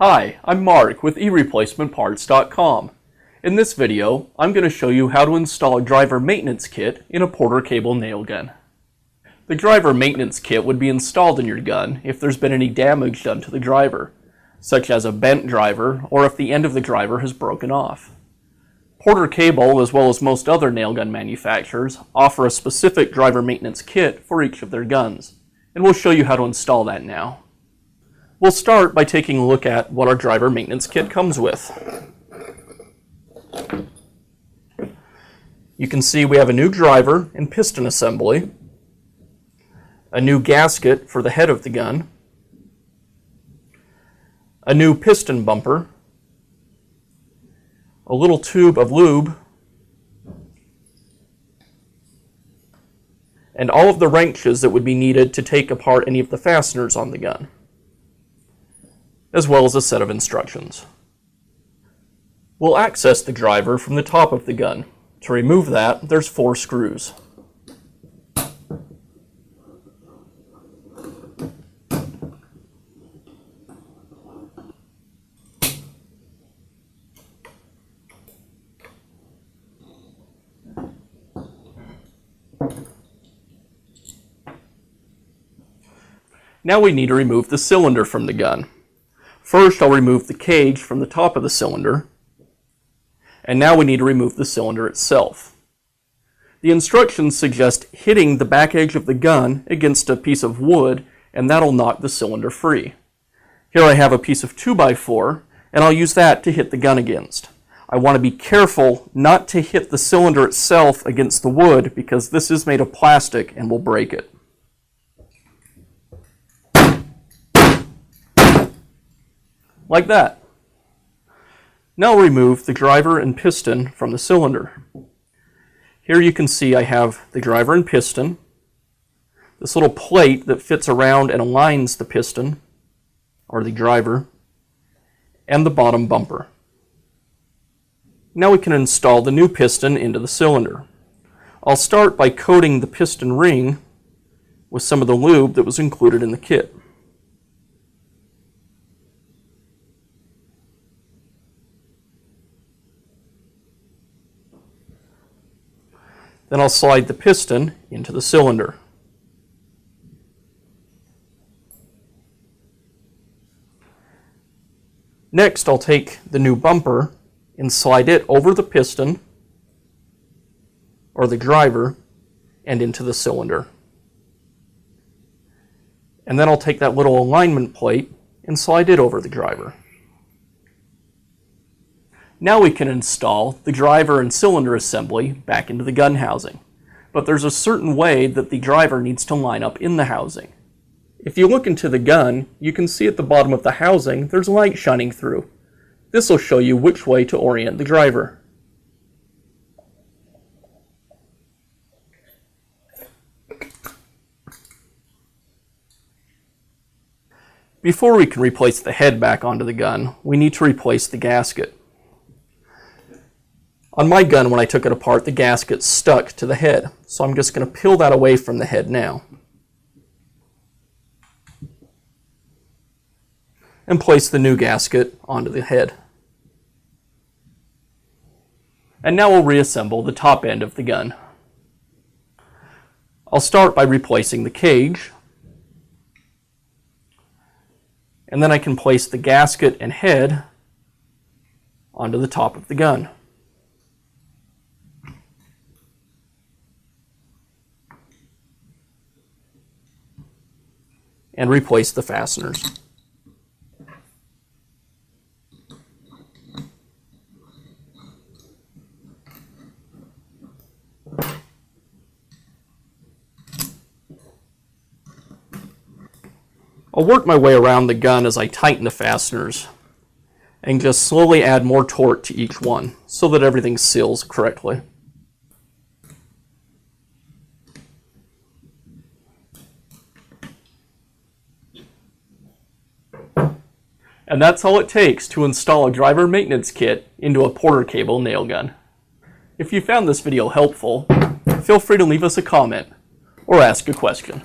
Hi, I'm Mark with eReplacementParts.com. In this video, I'm going to show you how to install a driver maintenance kit in a Porter cable nail gun. The driver maintenance kit would be installed in your gun if there's been any damage done to the driver, such as a bent driver or if the end of the driver has broken off. Porter Cable, as well as most other nail gun manufacturers, offer a specific driver maintenance kit for each of their guns, and we'll show you how to install that now. We'll start by taking a look at what our driver maintenance kit comes with. You can see we have a new driver and piston assembly, a new gasket for the head of the gun, a new piston bumper, a little tube of lube, and all of the wrenches that would be needed to take apart any of the fasteners on the gun, as well as a set of instructions. We'll access the driver from the top of the gun. To remove that, there's 4 screws. Now we need to remove the cylinder from the gun. First, I'll remove the cage from the top of the cylinder, and now we need to remove the cylinder itself. The instructions suggest hitting the back edge of the gun against a piece of wood, and that'll knock the cylinder free. Here I have a piece of 2x4, and I'll use that to hit the gun against. I want to be careful not to hit the cylinder itself against the wood because this is made of plastic and will break it. Like that. Now remove the driver and piston from the cylinder. Here you can see I have the driver and piston, this little plate that fits around and aligns the piston, or the driver, and the bottom bumper. Now we can install the new piston into the cylinder. I'll start by coating the piston ring with some of the lube that was included in the kit. Then I'll slide the piston into the cylinder. Next, I'll take the new bumper and slide it over the piston, or the driver, and into the cylinder. And then I'll take that little alignment plate and slide it over the driver. Now we can install the driver and cylinder assembly back into the gun housing. But there's a certain way that the driver needs to line up in the housing. If you look into the gun, you can see at the bottom of the housing there's light shining through. This will show you which way to orient the driver. Before we can replace the head back onto the gun, we need to replace the gasket. On my gun, when I took it apart, the gasket stuck to the head, so I'm just going to peel that away from the head now. And place the new gasket onto the head. And now we'll reassemble the top end of the gun. I'll start by replacing the cage, and then I can place the gasket and head onto the top of the gun. And replace the fasteners. I'll work my way around the gun as I tighten the fasteners and just slowly add more torque to each one so that everything seals correctly. And that's all it takes to install a driver maintenance kit into a Porter cable nail gun. If you found this video helpful, feel free to leave us a comment or ask a question.